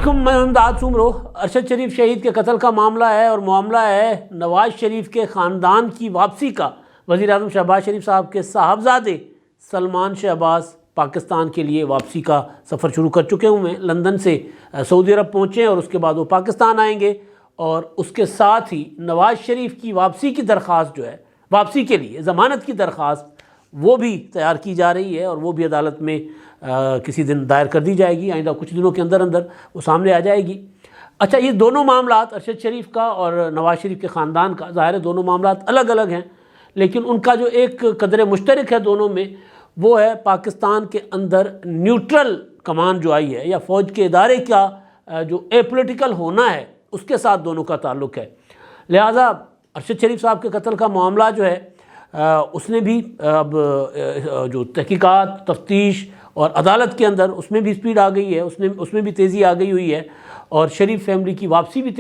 علیکم، میں امداد سومرو۔ ارشد شریف شہید کے قتل کا معاملہ ہے اور معاملہ ہے نواز شریف کے خاندان کی واپسی کا۔ وزیر اعظم شہباز شریف صاحب کے صاحبزادے سلمان شہباز پاکستان کے لیے واپسی کا سفر شروع کر چکے ہوئے ہیں۔ لندن سے سعودی عرب پہنچے اور اس کے بعد وہ پاکستان آئیں گے، اور اس کے ساتھ ہی نواز شریف کی واپسی کی درخواست جو ہے، واپسی کے لیے ضمانت کی درخواست، وہ بھی تیار کی جا رہی ہے اور وہ بھی عدالت میں کسی دن دائر کر دی جائے گی۔ آئندہ کچھ دنوں کے اندر وہ سامنے آ جائے گی۔ اچھا، یہ دونوں معاملات ارشد شریف کا اور نواز شریف کے خاندان کا، ظاہر ہے دونوں معاملات الگ الگ ہیں، لیکن ان کا جو ایک قدر مشترک ہے دونوں میں، وہ ہے پاکستان کے اندر نیوٹرل کمان جو آئی ہے، یا فوج کے ادارے کا جو اے پولیٹیکل ہونا ہے، اس کے ساتھ دونوں کا تعلق ہے۔ لہٰذا ارشد شریف صاحب کے قتل کا معاملہ جو ہے، اس نے بھی اب جو تحقیقات، تفتیش اور عدالت کے اندر اس میں بھی سپیڈ آ گئی ہے، اس میں بھی تیزی آ گئی ہوئی ہے، اور شریف فیملی کی واپسی میں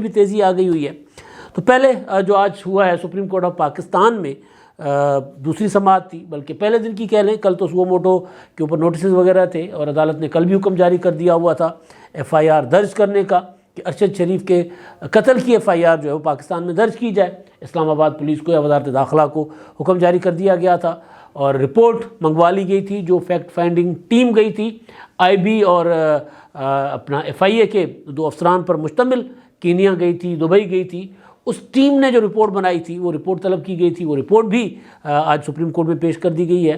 بھی تیزی آ گئی ہوئی ہے۔ تو پہلے جو آج ہوا ہے سپریم کورٹ آف پاکستان میں، دوسری سماعت تھی، بلکہ پہلے دن کی کہہ لیں، کل تو سو موٹو کے اوپر نوٹسز وغیرہ تھے، اور عدالت نے کل بھی حکم جاری کر دیا ہوا تھا FIR درج کرنے کا، کہ ارشد شریف کے قتل کی FIR جو ہے وہ پاکستان میں درج کی جائے۔ اسلام آباد پولیس کو یا وزارت داخلہ کو حکم جاری کر دیا گیا تھا، اور رپورٹ منگوا لی گئی تھی، جو فیکٹ فائنڈنگ ٹیم گئی تھی IB اور اپنا FIA کے 2 افسران پر مشتمل، کینیا گئی تھی، دبئی گئی تھی۔ اس ٹیم نے جو رپورٹ بنائی تھی، وہ رپورٹ طلب کی گئی تھی، وہ رپورٹ بھی آج سپریم کورٹ میں پیش کر دی گئی ہے۔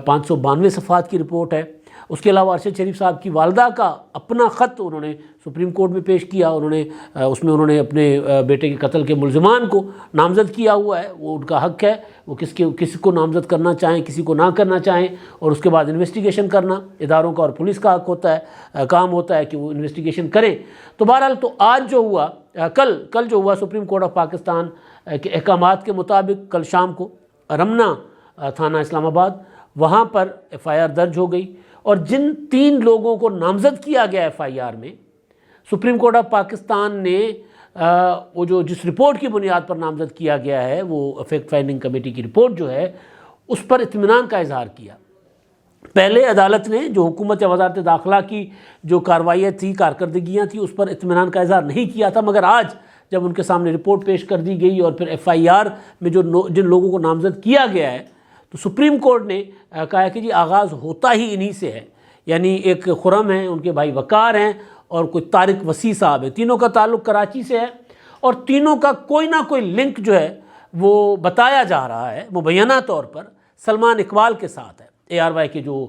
592 صفحات کی رپورٹ ہے۔ اس کے علاوہ ارشد شریف صاحب کی والدہ کا اپنا خط انہوں نے سپریم کورٹ میں پیش کیا۔ اس میں انہوں نے اپنے بیٹے کے قتل کے ملزمان کو نامزد کیا ہوا ہے۔ وہ ان کا حق ہے، وہ کسی کو نامزد کرنا چاہیں، کسی کو نہ کرنا چاہیں، اور اس کے بعد انویسٹیگیشن کرنا اداروں کا اور پولیس کا حق ہوتا ہے، کام ہوتا ہے کہ وہ انویسٹیگیشن کریں۔ تو بہرحال تو آج جو ہوا، کل جو ہوا، سپریم کورٹ آف پاکستان کے احکامات کے مطابق کل شام کو رمنا تھانہ اسلام آباد، وہاں پر FIR درج ہو گئی، اور جن 3 لوگوں کو نامزد کیا گیا FIR میں، سپریم کورٹ آف پاکستان نے وہ جس رپورٹ کی بنیاد پر نامزد کیا گیا ہے، وہ فیکٹ فائنڈنگ کمیٹی کی رپورٹ جو ہے، اس پر اطمینان کا اظہار کیا۔ پہلے عدالت نے جو حکومت یا وزارت داخلہ کی جو کارروائیاں تھیں، کارکردگیاں تھیں، اس پر اطمینان کا اظہار نہیں کیا تھا، مگر آج جب ان کے سامنے رپورٹ پیش کر دی گئی اور پھر FIR میں جن لوگوں کو نامزد کیا گیا ہے، تو سپریم کورٹ نے کہا کہ جی آغاز ہوتا ہی انہی سے ہے۔ یعنی ایک خرم ہیں، ان کے بھائی وقار ہیں، اور کوئی طارق وسیع صاحب ہے۔ تینوں کا تعلق کراچی سے ہے، اور تینوں کا کوئی نہ کوئی لنک جو ہے وہ بتایا جا رہا ہے مبینہ طور پر سلمان اقبال کے ساتھ ہے۔ ARY کے جو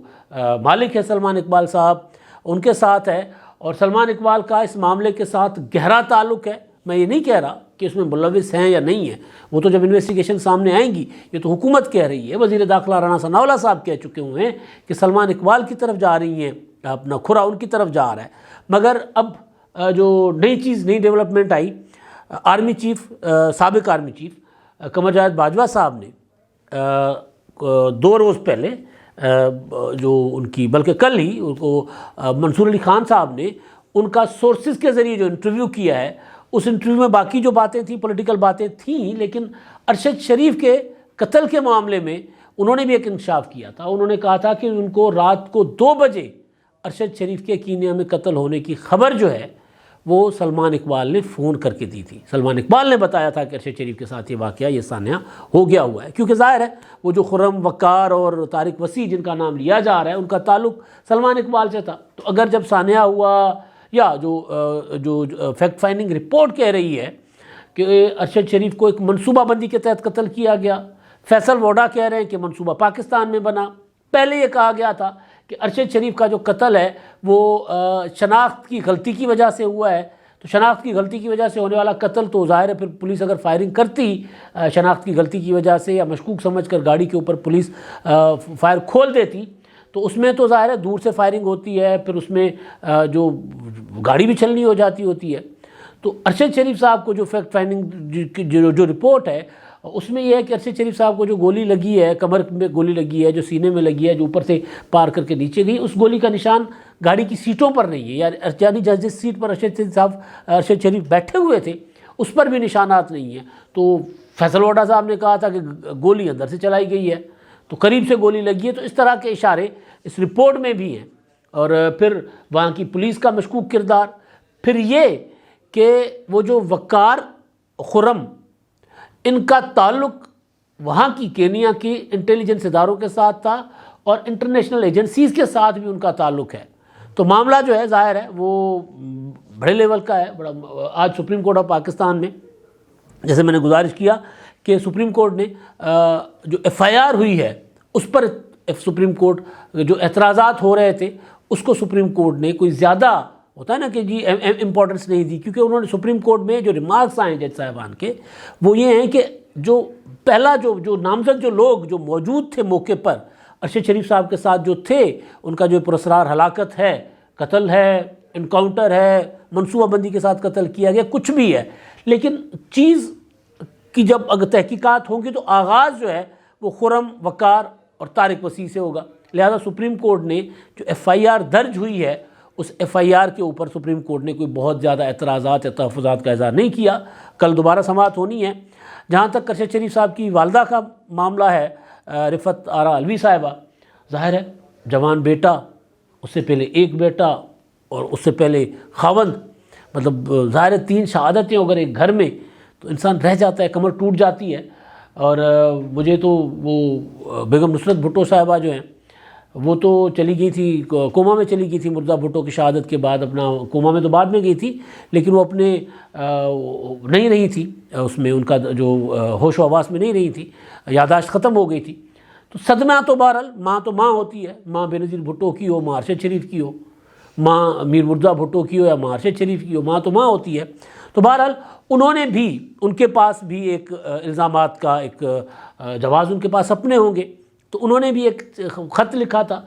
مالک ہے سلمان اقبال صاحب، ان کے ساتھ ہے، اور سلمان اقبال کا اس معاملے کے ساتھ گہرا تعلق ہے۔ میں یہ نہیں کہہ رہا کہ اس میں ملوث ہیں یا نہیں ہیں، وہ تو جب انویسٹیگیشن سامنے آئیں گی، یہ تو حکومت کہہ رہی ہے۔ وزیر داخلہ رانا ثناءاللہ صاحب کہہ چکے ہوئے ہیں کہ سلمان اقبال کی طرف جا رہی ہیں، اپنا کھرا ان کی طرف جا رہا ہے۔ مگر اب جو نئی ڈیولپمنٹ آئی، آرمی چیف، سابق آرمی چیف قمر جاوید باجوہ صاحب نے 2 روز پہلے جو ان کی، بلکہ کل ہی ان کو منصور علی خان صاحب نے ان کا سورسز کے ذریعے جو انٹرویو کیا ہے، اس انٹرویو میں باقی جو باتیں تھیں، پولیٹیکل باتیں تھیں، لیکن ارشد شریف کے قتل کے معاملے میں انہوں نے بھی ایک انکشاف کیا تھا۔ انہوں نے کہا تھا کہ ان کو رات کو 2 بجے ارشد شریف کے کینیا میں قتل ہونے کی خبر جو ہے وہ سلمان اقبال نے فون کر کے دی تھی۔ سلمان اقبال نے بتایا تھا کہ ارشد شریف کے ساتھ یہ واقعہ، یہ سانحہ ہو گیا ہوا ہے، کیونکہ ظاہر ہے وہ جو خرم، وقار اور طارق وسیع جن کا نام لیا جا رہا ہے، ان کا تعلق سلمان اقبال سے تھا۔ تو اگر جب سانحہ ہوا، یا جو فیکٹ فائنڈنگ رپورٹ کہہ رہی ہے کہ ارشد شریف کو ایک منصوبہ بندی کے تحت قتل کیا گیا، فیصل ووڈا کہہ رہے ہیں کہ منصوبہ پاکستان میں بنا۔ پہلے یہ کہا گیا تھا کہ ارشد شریف کا جو قتل ہے وہ شناخت کی غلطی کی وجہ سے ہوا ہے، تو شناخت کی غلطی کی وجہ سے ہونے والا قتل تو ظاہر ہے پھر پولیس اگر فائرنگ کرتی شناخت کی غلطی کی وجہ سے، یا مشکوک سمجھ کر گاڑی کے اوپر پولیس فائر کھول دیتی، تو اس میں تو ظاہر ہے دور سے فائرنگ ہوتی ہے، پھر اس میں جو گاڑی بھی چھلنی ہو جاتی ہوتی ہے۔ تو ارشد شریف صاحب کو جو فیکٹ فائنڈنگ جو رپورٹ ہے، اس میں یہ ہے کہ ارشد شریف صاحب کو جو گولی لگی ہے، کمر میں گولی لگی ہے، جو سینے میں لگی ہے، جو اوپر سے پار کر کے نیچے گئی، اس گولی کا نشان گاڑی کی سیٹوں پر نہیں ہے، یعنی جس سیٹ پر ارشد شریف بیٹھے ہوئے تھے اس پر بھی نشانات نہیں ہیں۔ تو فیصل ووڈا صاحب نے کہا تھا کہ گولی اندر سے چلائی گئی ہے، تو قریب سے گولی لگی ہے۔ تو اس طرح کے اشارے اس رپورٹ میں بھی ہیں، اور پھر وہاں کی پولیس کا مشکوک کردار، پھر یہ کہ وہ جو وقار خرم ان کا تعلق وہاں کی کینیا کی انٹیلیجنس اداروں کے ساتھ تھا اور انٹرنیشنل ایجنسیز کے ساتھ بھی ان کا تعلق ہے۔ تو معاملہ جو ہے ظاہر ہے وہ بڑے لیول کا ہے، بڑا۔ آج سپریم کورٹ آف پاکستان میں جیسے میں نے گزارش کیا کہ سپریم کورٹ نے جو ایف آئی آر ہوئی ہے اس پر سپریم کورٹ جو اعتراضات ہو رہے تھے اس کو سپریم کورٹ نے کوئی زیادہ ہوتا ہے نا کہ جی امپورٹنس نہیں دی، کیونکہ انہوں نے سپریم کورٹ میں جو ریمارکس آئے ہیں جج صاحبان کے وہ یہ ہیں کہ جو پہلا جو نامزد جو لوگ جو موجود تھے موقع پر ارشد شریف صاحب کے ساتھ جو تھے، ان کا جو پراسرار ہلاکت ہے، قتل ہے، انکاؤنٹر ہے، منصوبہ بندی کے ساتھ قتل کیا گیا، کچھ بھی ہے، لیکن چیز کی جب اگر تحقیقات ہوں گی تو آغاز جو ہے وہ خرم، وقار اور طارق وسیع سے ہوگا۔ لہذا سپریم کورٹ نے جو ایف آئی آر درج ہوئی ہے اس ایف آئی آر کے اوپر سپریم کورٹ نے کوئی بہت زیادہ اعتراضات یا تحفظات کا اظہار نہیں کیا۔ کل دوبارہ سماعت ہونی ہے۔ جہاں تک ارشد شریف صاحب کی والدہ کا معاملہ ہے، رفعت آرا علوی صاحبہ، ظاہر ہے جوان بیٹا، اس سے پہلے ایک بیٹا اور اس سے پہلے خاوند، مطلب ظاہر ہے 3 شہادتیں اگر ایک گھر میں تو انسان رہ جاتا ہے، کمر ٹوٹ جاتی ہے۔ اور مجھے تو وہ بیگم نصرت بھٹو صاحبہ جو ہیں وہ تو چلی گئی تھی کوما میں، چلی گئی تھی مرزا بھٹو کی شہادت کے بعد، اپنا کوما میں تو بعد میں گئی تھی لیکن وہ اپنے نہیں رہی تھی اس میں، ان کا جو ہوش و حواس میں نہیں رہی تھی، یادداشت ختم ہو گئی تھی۔ تو صدمہ تو بہرحال ماں تو ماں ہوتی ہے، ماں بے نظیر بھٹو کی ہو، ماں ارشد شریف کی ہو، ماں میر مرزا بھٹو کی ہو یا ماں ارشد شریف کی ہو، ماں تو ماں ہوتی ہے۔ تو بہرحال انہوں نے بھی، ان کے پاس بھی ایک الزامات کا ایک جواز ان کے پاس اپنے ہوں گے، تو انہوں نے بھی ایک خط لکھا تھا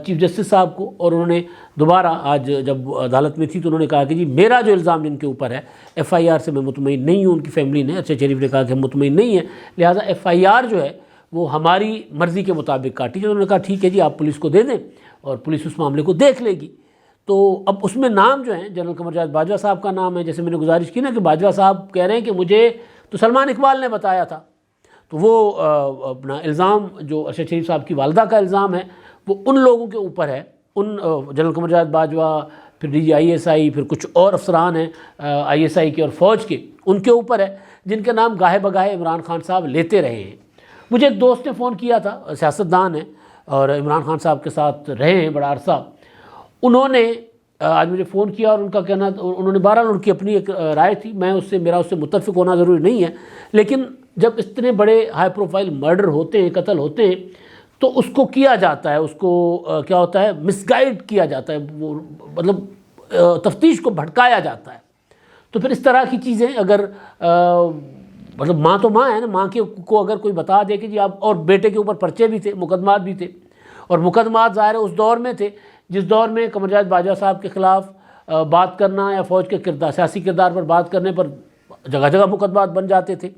چیف جسٹس صاحب کو، اور انہوں نے دوبارہ آج جب عدالت میں تھی تو انہوں نے کہا کہ جی میرا جو الزام جن کے اوپر ہے ایف آئی آر سے میں مطمئن نہیں ہوں۔ ان کی فیملی نے، ارشد شریف نے کہا کہ ہم مطمئن نہیں ہیں، لہٰذا ایف آئی آر جو ہے وہ ہماری مرضی کے مطابق کاٹی جائے۔ انہوں نے کہا ٹھیک ہے جی آپ پولیس کو دے دیں اور پولیس اس معاملے کو دیکھ لے گی۔ تو اب اس میں نام جو ہیں جنرل قمر جاوید باجوہ صاحب کا نام ہے، جیسے میں نے گزارش کی نا کہ باجوہ صاحب کہہ رہے ہیں کہ مجھے تو سلمان اقبال نے بتایا تھا۔ تو وہ اپنا الزام جو ارشد شریف صاحب کی والدہ کا الزام ہے وہ ان لوگوں کے اوپر ہے، ان جنرل قمر جاوید باجوہ، پھر D G I S I, پھر کچھ اور افسران ہیں آئی ایس آئی کے اور فوج کے، ان کے اوپر ہے جن کے نام گاہے بگاہے عمران خان صاحب لیتے رہے ہیں۔ مجھے ایک دوست نے فون کیا تھا، سیاستدان ہیں اور عمران خان صاحب کے ساتھ رہے ہیں بڑا عرصہ، انہوں نے آج مجھے فون کیا اور ان کا کہنا، انہوں نے بہرحال ان کی اپنی ایک رائے تھی، میں اس سے، میرا اس سے متفق ہونا ضروری نہیں ہے، لیکن جب اتنے بڑے ہائی پروفائل مرڈر ہوتے ہیں، قتل ہوتے ہیں، تو اس کو کیا جاتا ہے، اس کو کیا ہوتا ہے، مس گائیڈ کیا جاتا ہے، وہ مطلب تفتیش کو بھٹکایا جاتا ہے۔ تو پھر اس طرح کی چیزیں اگر مطلب ماں تو ماں ہے نا، ماں کے کو اگر کوئی بتا دے کہ جی آپ، اور بیٹے کے اوپر پرچے بھی تھے، مقدمات بھی تھے، اور مقدمات ظاہر ہے اس دور میں تھے جس دور میں قمر جاوید باجوہ صاحب کے خلاف بات کرنا یا فوج کے کردار، سیاسی کردار پر بات کرنے پر جگہ جگہ مقدمات بن جاتے تھے،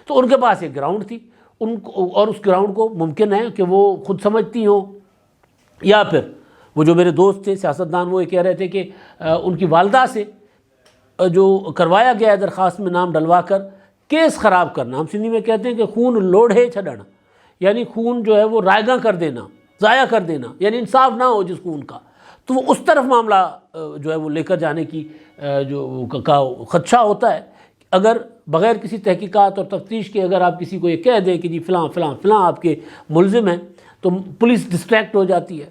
تو ان کے پاس ایک گراؤنڈ تھی، ان کو، اور اس گراؤنڈ کو ممکن ہے کہ وہ خود سمجھتی ہوں، یا پھر وہ جو میرے دوست تھے سیاستدان وہ یہ کہہ رہے تھے کہ ان کی والدہ سے جو کروایا گیا ہے درخواست میں نام ڈلوا کر کیس خراب کرنا، ہم سندھی میں کہتے ہیں کہ خون لوڑھے چھڑنا، یعنی خون جو ہے وہ رائگاں کر دینا، ضائع کر دینا، یعنی انصاف نہ ہو جس خون کا، تو وہ اس طرف معاملہ جو ہے وہ لے کر جانے کی جو کا خدشہ ہوتا ہے۔ اگر بغیر کسی تحقیقات اور تفتیش کے اگر آپ کسی کو یہ کہہ دیں کہ جی فلاں فلاں فلاں آپ کے ملزم ہیں تو پولیس ڈسٹریکٹ ہو جاتی ہے،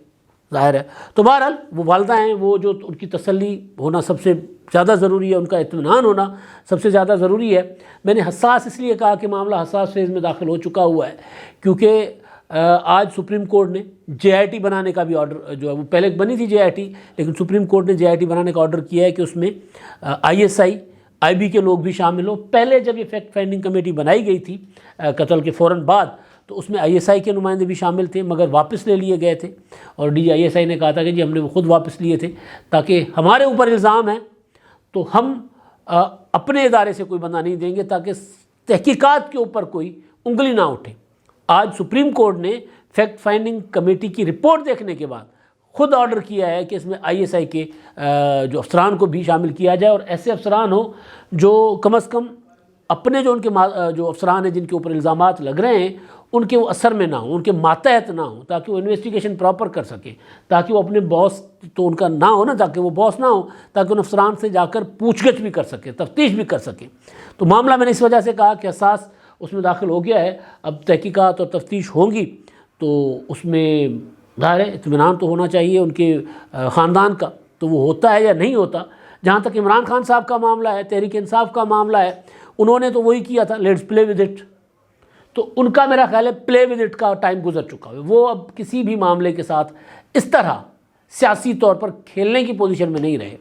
ظاہر ہے۔ تو بہرحال وہ والدہ ہیں، وہ جو ان کی تسلی ہونا سب سے زیادہ ضروری ہے، ان کا اطمینان ہونا سب سے زیادہ ضروری ہے۔ میں نے حساس اس لیے کہا کہ معاملہ حساس فیز میں داخل ہو چکا ہوا ہے کیونکہ آج سپریم کورٹ نے جے آئی ٹی بنانے کا بھی آرڈر جو ہے وہ پہلے بنی تھی جے آئی ٹی، لیکن سپریم کورٹ نے جے آئی ٹی بنانے کا آرڈر کیا ہے کہ اس میں I S I, I be کے لوگ بھی شامل ہوں۔ پہلے جب یہ فیکٹ فائنڈنگ کمیٹی بنائی گئی تھی قتل کے فوراً بعد تو اس میں آئی ایس آئی کے نمائندے بھی شامل تھے، مگر واپس لے لیے گئے تھے، اور ڈی آئی ایس آئی نے کہا تھا کہ جی ہم نے وہ خود واپس لیے تھے تاکہ ہمارے اوپر الزام ہے تو ہم اپنے ادارے سے کوئی بندہ نہیں دیں گے تاکہ تحقیقات کے اوپر کوئی انگلی نہ اٹھے۔ آج سپریم کورٹ نے فیکٹ فائنڈنگ کمیٹی کی رپورٹ دیکھنے کے بعد خود آرڈر کیا ہے کہ اس میں آئی ایس آئی کے جو افسران کو بھی شامل کیا جائے، اور ایسے افسران ہوں جو کم از کم اپنے جو ان کے جو افسران ہیں جن کے اوپر الزامات لگ رہے ہیں ان کے وہ اثر میں نہ ہوں، ان کے ماتحت نہ ہوں، تاکہ وہ انویسٹیگیشن پراپر کر سکیں، تاکہ وہ اپنے باس تو ان کا نہ ہو نا، تاکہ وہ باس نہ ہو، تاکہ ان افسران سے جا کر پوچھ گچھ بھی کر سکیں، تفتیش بھی کر سکیں۔ تو معاملہ میں نے اس وجہ سے کہا کہ حساس اس میں داخل ہو گیا ہے، اب تحقیقات اور تفتیش ہوں گی تو اس میں ظاہر ہے اطمینان تو ہونا چاہیے ان کے خاندان کا، تو وہ ہوتا ہے یا نہیں ہوتا۔ جہاں تک عمران خان صاحب کا معاملہ ہے، تحریک انصاف کا معاملہ ہے، انہوں نے تو وہی کیا تھا، لیٹس پلے ود اٹ، تو ان کا میرا خیال ہے پلے ود اٹ کا ٹائم گزر چکا ہے۔ وہ اب کسی بھی معاملے کے ساتھ اس طرح سیاسی طور پر کھیلنے کی پوزیشن میں نہیں رہے۔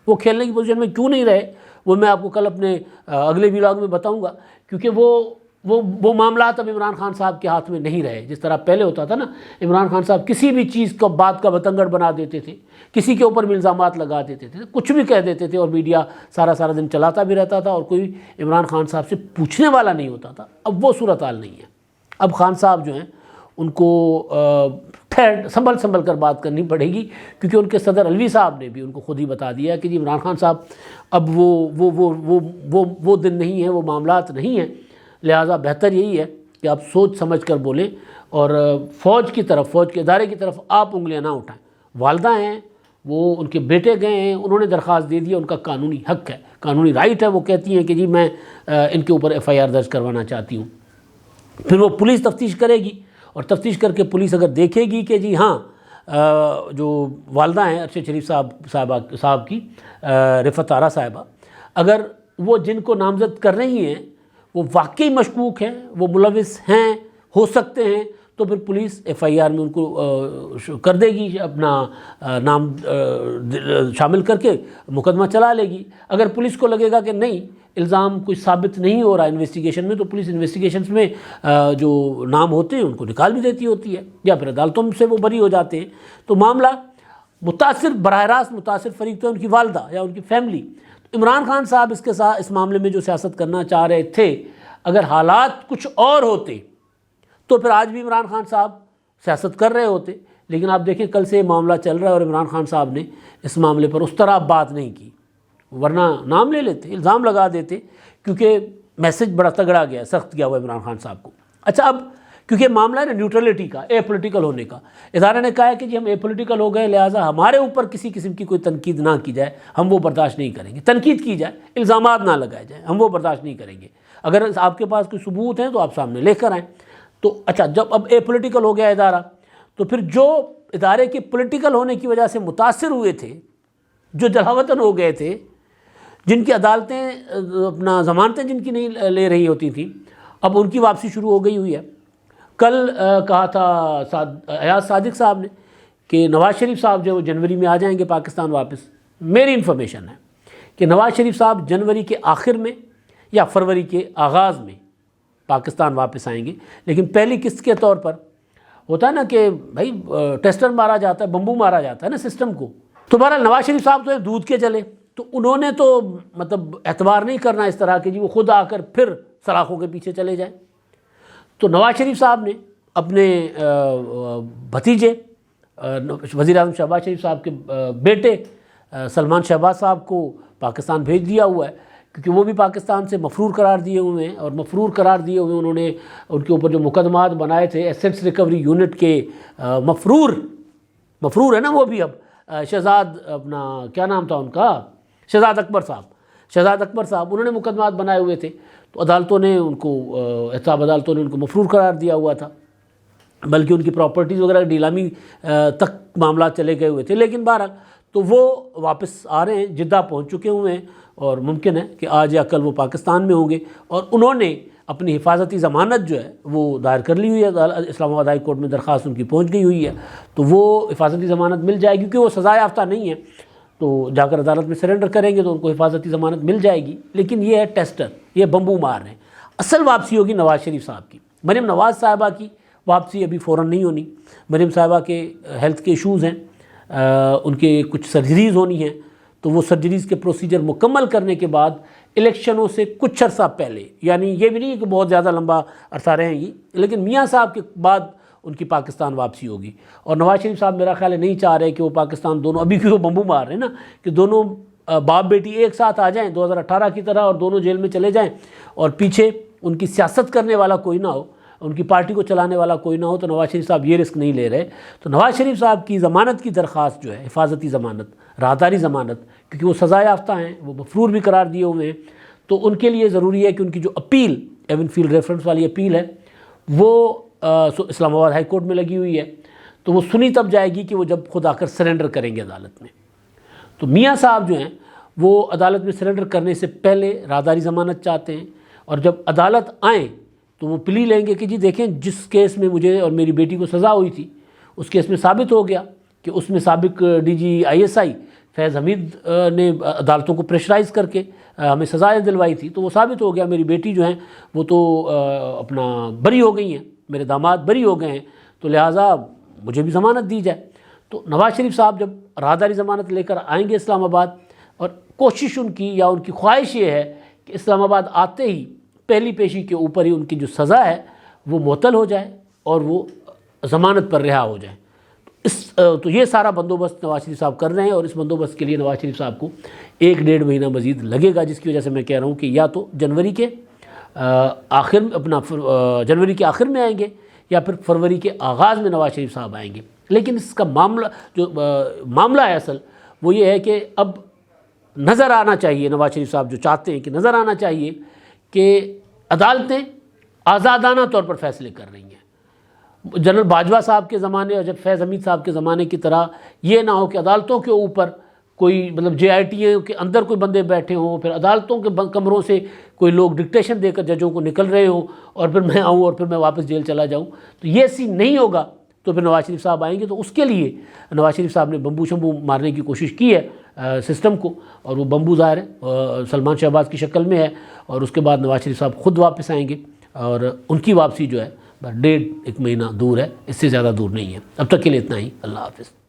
وہ کھیلنے کی پوزیشن میں کیوں نہیں رہے وہ میں آپ کو کل اپنے اگلے ولاگ میں بتاؤں گا، کیونکہ وہ معاملات اب عمران خان صاحب کے ہاتھ میں نہیں رہے جس طرح پہلے ہوتا تھا نا۔ عمران خان صاحب کسی بھی چیز کو بات کا بتنگڑ بنا دیتے تھے، کسی کے اوپر بھی الزامات لگا دیتے تھے، کچھ بھی کہہ دیتے تھے، اور میڈیا سارا دن چلاتا بھی رہتا تھا اور کوئی عمران خان صاحب سے پوچھنے والا نہیں ہوتا تھا۔ اب وہ صورتحال نہیں ہے۔ اب خان صاحب جو ہیں ان کو سنبھل کر بات کرنی پڑے گی، کیونکہ ان کے صدر علوی صاحب نے بھی ان کو خود ہی بتا دیا کہ جی عمران خان صاحب اب وہ دن نہیں ہیں، وہ معاملات نہیں ہیں، لہٰذا بہتر یہی ہے کہ آپ سوچ سمجھ کر بولیں اور فوج کے ادارے کی طرف آپ انگلیاں نہ اٹھائیں۔ والدہ ہیں، وہ ان کے بیٹے گئے ہیں، انہوں نے درخواست دے دی ہے، ان کا قانونی حق ہے، قانونی رائٹ ہے، وہ کہتی ہیں کہ جی میں ان کے اوپر FIR درج کروانا چاہتی ہوں۔ پھر وہ پولیس تفتیش کرے گی، اور تفتیش کر کے پولیس اگر دیکھے گی کہ جی ہاں جو والدہ ہیں ارشد شریف صاحب کی رفعت آرا صاحبہ، اگر وہ جن کو نامزد کر رہی ہیں وہ واقعی مشکوک ہیں، وہ ملوث ہیں، ہو سکتے ہیں، تو پھر پولیس FIR میں ان کو کر دے گی، اپنا نام شامل کر کے مقدمہ چلا لے گی۔ اگر پولیس کو لگے گا کہ نہیں الزام کوئی ثابت نہیں ہو رہا انویسٹیگیشن میں، تو پولیس انویسٹیگیشنز میں جو نام ہوتے ہیں ان کو نکال بھی دیتی ہوتی ہے، یا پھر عدالتوں سے وہ بری ہو جاتے ہیں۔ تو معاملہ براہ راست متاثر فریق تو ہے ان کی والدہ یا ان کی فیملی۔ عمران خان صاحب اس معاملے میں جو سیاست کرنا چاہ رہے تھے، اگر حالات کچھ اور ہوتے تو پھر آج بھی عمران خان صاحب سیاست کر رہے ہوتے، لیکن آپ دیکھیں کل سے یہ معاملہ چل رہا ہے اور عمران خان صاحب نے اس معاملے پر اس طرح بات نہیں کی، ورنہ نام لے لیتے، الزام لگا دیتے، کیونکہ میسج بڑا تگڑا گیا، سخت گیا ہوا عمران خان صاحب کو۔ اچھا، اب کیونکہ معاملہ ہے نا نیوٹرلٹی کا، اے پولیٹیکل ہونے کا، ادارے نے کہا ہے کہ جی ہم اے پولیٹیکل ہو گئے، لہٰذا ہمارے اوپر کسی قسم کی کوئی تنقید نہ کی جائے، ہم وہ برداشت نہیں کریں گے۔ تنقید کی جائے، الزامات نہ لگائے جائیں، ہم وہ برداشت نہیں کریں گے۔ اگر آپ کے پاس کوئی ثبوت ہیں تو آپ سامنے لے کر آئیں۔ تو اچھا، جب اب اے پولیٹیکل ہو گیا ادارہ، تو پھر جو ادارے کے پولیٹیکل ہونے کی وجہ سے متاثر ہوئے تھے، جو جلاوطن ہو گئے تھے، جن کی عدالتیں اپنا ضمانتیں جن کی نہیں لے رہی ہوتی تھیں، اب ان کی واپسی شروع ہو گئی ہوئی ہے۔ کل کہا تھا ایاز صادق صاحب نے کہ نواز شریف صاحب جو وہ جنوری میں آ جائیں گے پاکستان واپس۔ میری انفارمیشن ہے کہ نواز شریف صاحب جنوری کے آخر میں یا فروری کے آغاز میں پاکستان واپس آئیں گے، لیکن پہلی قسط کے طور پر ہوتا ہے نا کہ بھائی ٹیسٹر مارا جاتا ہے، بمبو مارا جاتا ہے نا سسٹم کو۔ تو بہرحال نواز شریف صاحب تو ایک دودھ کے چلے، تو انہوں نے تو مطلب اعتبار نہیں کرنا اس طرح کہ جی وہ خود آ کر پھر سلاخوں کے پیچھے چلے جائیں۔ تو نواز شریف صاحب نے اپنے بھتیجے وزیر اعظم شہباز شریف صاحب کے بیٹے سلمان شہباز صاحب کو پاکستان بھیج دیا ہوا ہے، کیونکہ وہ بھی پاکستان سے مفرور قرار دیے ہوئے ہیں، اور مفرور قرار دیے ہوئے انہوں نے ان کے اوپر جو مقدمات بنائے تھے ایسیٹس ریکوری یونٹ کے، مفرور ہے نا وہ بھی۔ اب شہزاد اپنا کیا نام تھا ان کا، شہزاد اکبر صاحب انہوں نے مقدمات بنائے ہوئے تھے، تو عدالتوں نے ان کو احتساب عدالتوں نے ان کو مفرور قرار دیا ہوا تھا، بلکہ ان کی پراپرٹیز وغیرہ نیلامی تک معاملات چلے گئے ہوئے تھے۔ لیکن بہرحال تو وہ واپس آ رہے ہیں، جدہ پہنچ چکے ہوئے ہیں، اور ممکن ہے کہ آج یا کل وہ پاکستان میں ہوں گے، اور انہوں نے اپنی حفاظتی ضمانت جو ہے وہ دائر کر لی ہوئی ہے، اسلام آباد ہائی کورٹ میں درخواست ان کی پہنچ گئی ہوئی ہے، تو وہ حفاظتی ضمانت مل جائے گی، کیونکہ وہ سزا یافتہ نہیں ہے، تو جا کر عدالت میں سرنڈر کریں گے تو ان کو حفاظتی ضمانت مل جائے گی۔ لیکن یہ ہے ٹیسٹر، یہ بمبو مار رہے ہیں۔ اصل واپسی ہوگی نواز شریف صاحب کی۔ مریم نواز صاحبہ کی واپسی ابھی فوراً نہیں ہونی، مریم صاحبہ کے ہیلتھ کے ایشوز ہیں، ان کے کچھ سرجریز ہونی ہیں، تو وہ سرجریز کے پروسیجر مکمل کرنے کے بعد الیکشنوں سے کچھ عرصہ پہلے، یعنی یہ بھی نہیں ہے کہ بہت زیادہ لمبا عرصہ رہیں گی، لیکن میاں صاحب کے بعد ان کی پاکستان واپسی ہوگی۔ اور نواز شریف صاحب میرا خیال ہے نہیں چاہ رہے کہ وہ پاکستان دونوں، ابھی بھی وہ بمبو مار رہے ہیں نا، کہ دونوں باپ بیٹی ایک ساتھ آ جائیں 2018 کی طرح اور دونوں جیل میں چلے جائیں اور پیچھے ان کی سیاست کرنے والا کوئی نہ ہو، ان کی پارٹی کو چلانے والا کوئی نہ ہو، تو نواز شریف صاحب یہ رسک نہیں لے رہے۔ تو نواز شریف صاحب کی ضمانت کی درخواست جو ہے، حفاظتی ضمانت، راہداری ضمانت، کیونکہ وہ سزا یافتہ ہیں، وہ مفرور بھی قرار دیے ہوئے ہیں، تو ان کے لیے ضروری ہے کہ ان کی جو اپیل، ایون فیلڈ ریفرنس والی اپیل ہے، وہ اسلام آباد ہائی کورٹ میں لگی ہوئی ہے، تو وہ سنی تب جائے گی کہ وہ جب خود آ کر سرنڈر کریں گے عدالت میں۔ تو میاں صاحب جو ہیں وہ عدالت میں سرنڈر کرنے سے پہلے راہداری ضمانت چاہتے ہیں، اور جب عدالت آئیں تو وہ پلی لیں گے کہ جی دیکھیں جس کیس میں مجھے اور میری بیٹی کو سزا ہوئی تھی، اس کیس میں ثابت ہو گیا کہ اس میں سابق ڈی جی ISI فیض حمید نے عدالتوں کو پریشرائز کر کے ہمیں سزائیں دلوائی تھی، تو وہ ثابت ہو گیا، میری بیٹی جو ہیں وہ تو اپنا بری ہو گئی ہیں، میرے داماد بری ہو گئے ہیں، تو لہٰذا مجھے بھی ضمانت دی جائے۔ تو نواز شریف صاحب جب راہداری ضمانت لے کر آئیں گے اسلام آباد، اور کوشش ان کی یا ان کی خواہش یہ ہے کہ اسلام آباد آتے ہی پہلی پیشی کے اوپر ہی ان کی جو سزا ہے وہ معطل ہو جائے اور وہ ضمانت پر رہا ہو جائے۔ تو یہ سارا بندوبست نواز شریف صاحب کر رہے ہیں، اور اس بندوبست کے لیے نواز شریف صاحب کو 1-1.5 مہینہ مزید لگے گا، جس کی وجہ سے میں کہہ رہا ہوں کہ یا تو جنوری کے آخر میں آئیں گے، یا پھر فروری کے آغاز میں نواز شریف صاحب آئیں گے۔ لیکن اس کا معاملہ ہے اصل وہ یہ ہے کہ اب نظر آنا چاہیے، نواز شریف صاحب جو چاہتے ہیں کہ نظر آنا چاہیے کہ عدالتیں آزادانہ طور پر فیصلے کر رہی ہیں۔ جنرل باجوہ صاحب کے زمانے اور جب فیض حمید صاحب کے زمانے کی طرح یہ نہ ہو کہ عدالتوں کے اوپر کوئی JIT کے اندر کوئی بندے بیٹھے ہوں، پھر عدالتوں کے کمروں سے کوئی لوگ ڈکٹیشن دے کر ججوں کو نکل رہے ہوں، اور پھر میں آؤں اور پھر میں واپس جیل چلا جاؤں۔ تو یہ سین نہیں ہوگا، تو پھر نواز شریف صاحب آئیں گے، تو اس کے لیے نواز شریف صاحب نے بمبو شمبو مارنے کی کوشش کی ہے سسٹم کو، اور وہ بمبو ظاہر ہے سلمان شہباز کی شکل میں ہے، اور اس کے بعد نواز شریف صاحب خود واپس آئیں گے، اور ان کی واپسی جو ہے 1.5 مہینہ دور ہے، اس سے زیادہ دور نہیں ہے۔ اب تک کے لیے اتنا ہی، اللہ حافظ۔